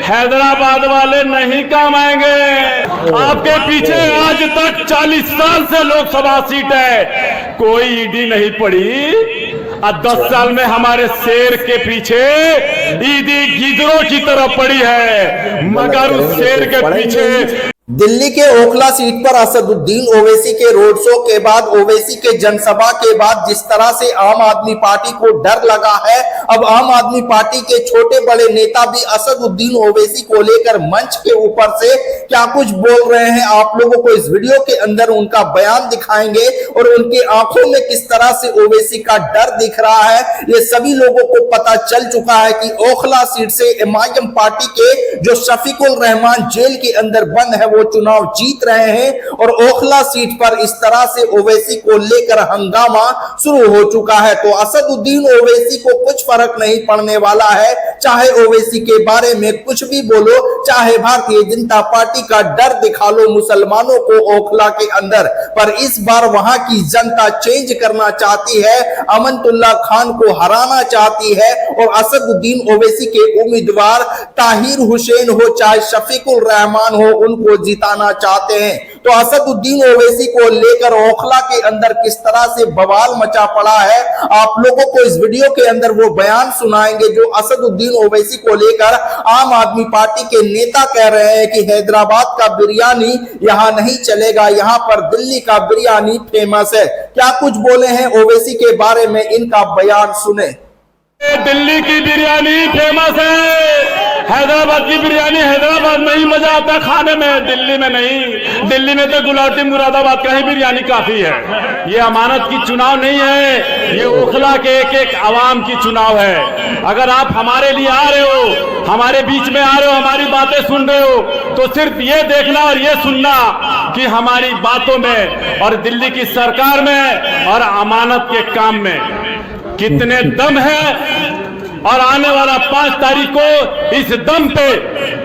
हैदराबाद वाले नहीं काम आएंगे। आपके पीछे आज तक 40 साल से लोकसभा सीट है, कोई ईडी नहीं पड़ी। और 10 साल में हमारे शेर के पीछे ईडी गिदरों की तरह पड़ी है, मगर उस शेर के पीछे दिल्ली के ओखला सीट पर असदुद्दीन ओवैसी के रोड शो के बाद, ओवैसी के जनसभा के बाद जिस तरह से आम आदमी पार्टी को डर लगा है, अब आम आदमी पार्टी के छोटे बड़े नेता भी असदुद्दीन ओवैसी को लेकर मंच के ऊपर से क्या कुछ बोल रहे हैं। आप लोगों को इस वीडियो के अंदर उनका बयान दिखाएंगे और उनकी आंखों में किस तरह से ओवैसी का डर दिख रहा है। ये सभी लोगों को पता चल चुका है कि ओखला सीट से एमआईएम पार्टी के जो शफीकुल रहमान जेल के अंदर बंद है वो चुनाव जीत रहे हैं और ओखला सीट पर इस तरह से ओवैसी को लेकर हंगामा शुरू हो चुका है। तो असदुद्दीन ओवैसी को कुछ फर्क नहीं पड़ने वाला है, चाहे ओवैसी के बारे में कुछ भी बोलो, चाहे भारतीय जनता पार्टी का डर दिखा लो मुसलमानों को ओखला के अंदर। पर इस बार वहां की जनता चेंज करना चाहती है, अमनतुल्लाह खान को हराना चाहती है और असदुद्दीन ओवैसी के उम्मीदवार ताहिर हुसैन हो चाहे शफीकुल रहमान हो, उनको जिताना चाहते हैं। तो असदुद्दीन ओवैसी को लेकर ओखला के अंदर किस तरह से बवाल मचा पड़ा है, आप लोगों को इस वीडियो के अंदर वो बयान सुनाएंगे जो असदुद्दीन ओवैसी को लेकर आम आदमी पार्टी के नेता कह रहे हैं कि हैदराबाद का बिरयानी यहां नहीं चलेगा, यहां पर दिल्ली का बिरयानी फेमस है। क्या कुछ बोले हैं ओवैसी के बारे में, इनका बयान सुने। दिल्ली की बिरयानी फेमस है, हैदराबाद की बिरयानी हैदराबाद में ही मजा आता खाने में, दिल्ली में नहीं। दिल्ली में तो गुलाटी मुरादाबाद का ही बिरयानी काफी है। ये अमानत की चुनाव नहीं है, ये ओखला के एक एक आवाम की चुनाव है। अगर आप हमारे लिए आ रहे हो, हमारे बीच में आ रहे हो, हमारी बातें सुन रहे हो, तो सिर्फ ये देखना और ये सुनना कि हमारी बातों में और दिल्ली की सरकार में और अमानत के काम में कितने दम है और आने वाला 5 तारीख को इस दम पे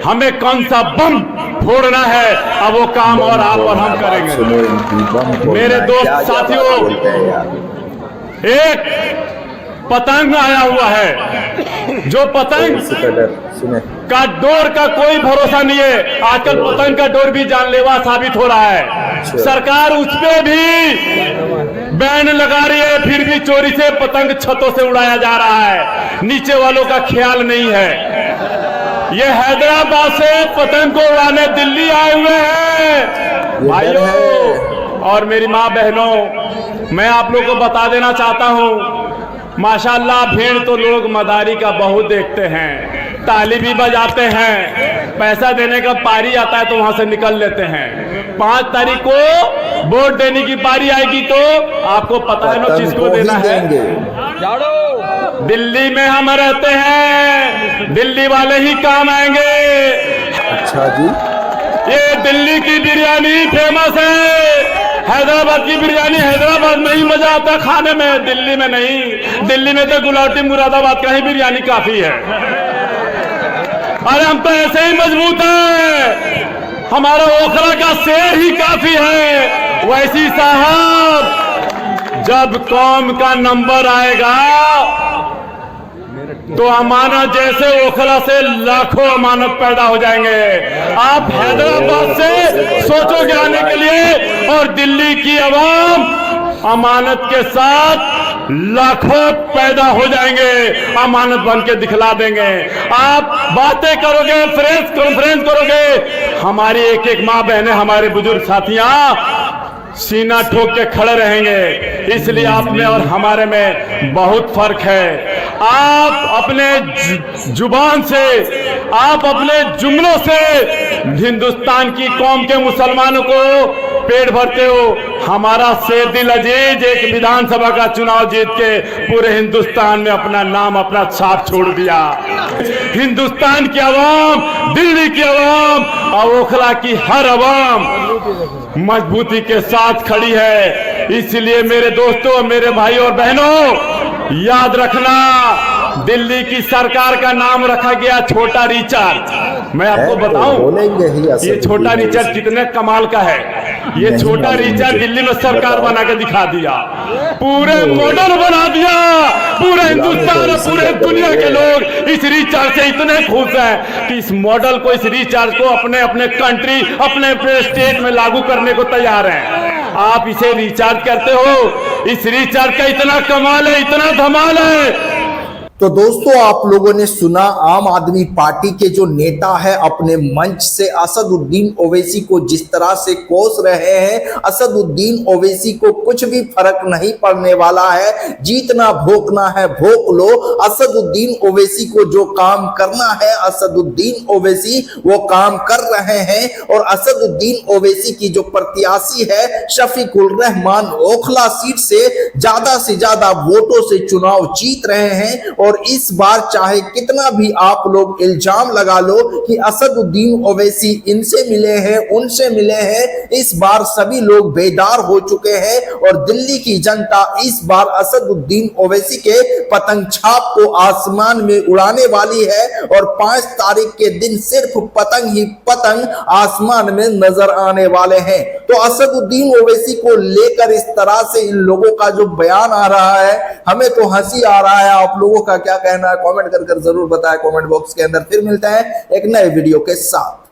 हमें कौन सा बम फोड़ना है, अब वो काम और आप और हम करेंगे। मेरे दोस्त साथियों, एक पतंग आया हुआ है, जो पतंग का डोर का कोई भरोसा नहीं है। आजकल पतंग का डोर भी जानलेवा साबित हो रहा है। सरकार उस पे भी बैन लगा रही है, फिर भी चोरी से पतंग छतों से उड़ाया जा रहा है, नीचे वालों का ख्याल नहीं है। ये हैदराबाद से पतंग को उड़ाने दिल्ली आए हुए हैं। भाइयों और मेरी माँ बहनों, मैं आप लोगों को बता देना चाहता हूँ, माशाल्लाह भीड़ तो लोग मदारी का बहुत देखते हैं, ताली भी बजाते हैं, पैसा देने का पारी आता है तो वहां से निकल लेते हैं। 5 तारीख को वोट देने की पारी आएगी तो आपको पता है ना किसको देना है। दिल्ली में हम रहते हैं, दिल्ली वाले ही काम आएंगे। अच्छा जी, ये दिल्ली की बिरयानी फेमस है, हैदराबाद की बिरयानी हैदराबाद में ही मजा आता है खाने में, दिल्ली में नहीं। दिल्ली में तो गुलाटी मुरादाबाद का ही बिरयानी काफी है। अरे हम तो ऐसे ही मजबूत हैं, हमारा ओखला का शेर ही काफी है। वैसी साहब, जब कौम का नंबर आएगा तो अमानत जैसे ओखला से लाखों अमानत पैदा हो जाएंगे। आप हैदराबाद से सोचोगे आने के लिए और दिल्ली की आवाम अमानत के साथ लाखों पैदा हो जाएंगे, अमानत बन के दिखला देंगे। आप बातें करोगे, प्रेस कॉन्फ्रेंस करोगे, हमारी एक एक माँ बहनें, हमारे बुजुर्ग साथियां सीना ठोक के खड़े रहेंगे। इसलिए आप में और हमारे में बहुत फर्क है। आप अपने जुबान से, आप अपने जुमलों से हिंदुस्तान की कौम के मुसलमानों को पेट भरते हो। हमारा शेर दिल अजीज एक विधानसभा का चुनाव जीत के पूरे हिंदुस्तान में अपना नाम, अपना छाप छोड़ दिया। हिंदुस्तान की आवाम, दिल्ली की आवाम और ओखला की हर आवाम मजबूती के साथ खड़ी है। इसलिए मेरे दोस्तों, मेरे भाई और बहनों, याद रखना, दिल्ली की सरकार का नाम रखा गया छोटा रिचार्ज। मैं आपको बताऊं, बोलेंगे ही ये छोटा रिचार्ज कितने कमाल का है। ये छोटा रिचार्ज दिल्ली में सरकार बना के दिखा दिया, पूरे मॉडल बना दिया। पूरे हिंदुस्तान और पूरे दुनिया के लोग इस रिचार्ज से इतने खुश हैं कि इस मॉडल को, इस रिचार्ज को अपने अपने कंट्री, अपने अपने स्टेट में लागू करने को तैयार हैं। आप इसे रिचार्ज करते हो, इस रिचार्ज का इतना कमाल है, इतना धमाल है। तो दोस्तों, आप लोगों ने सुना, आम आदमी पार्टी के जो नेता है अपने मंच से असदुद्दीन ओवैसी को जिस तरह से कोस रहे हैं। असदुद्दीन ओवैसी को कुछ भी फर्क नहीं पड़ने वाला है, जीतना भोंकना है भोंक लो। असदुद्दीन ओवैसी को जो काम करना है, असदुद्दीन ओवैसी वो काम कर रहे हैं। और असदुद्दीन ओवैसी की जो प्रत्याशी है शफीकुल रहमान ओखला सीट से ज्यादा वोटों से चुनाव जीत रहे हैं। और इस बार चाहे कितना भी आप लोग इल्जाम लगा लो कि असदुद्दीन ओवैसी इनसे मिले हैं, उनसे मिले हैं, इस बार सभी लोग बेदार हो चुके हैं। और दिल्ली की जनता इस बार असदुद्दीन ओवैसी के पतंग छाप को आसमान में उड़ाने वाली है। और 5 तारीख के दिन सिर्फ पतंग ही पतंग आसमान में नजर आने वाले हैं। तो असदुद्दीन ओवैसी को लेकर इस तरह से इन लोगों का जो बयान आ रहा है, हमें तो हंसी आ रहा है। आप लोगों का क्या कहना है, कमेंट कर जरूर बताएं कमेंट बॉक्स के अंदर। फिर मिलते हैं एक नए वीडियो के साथ।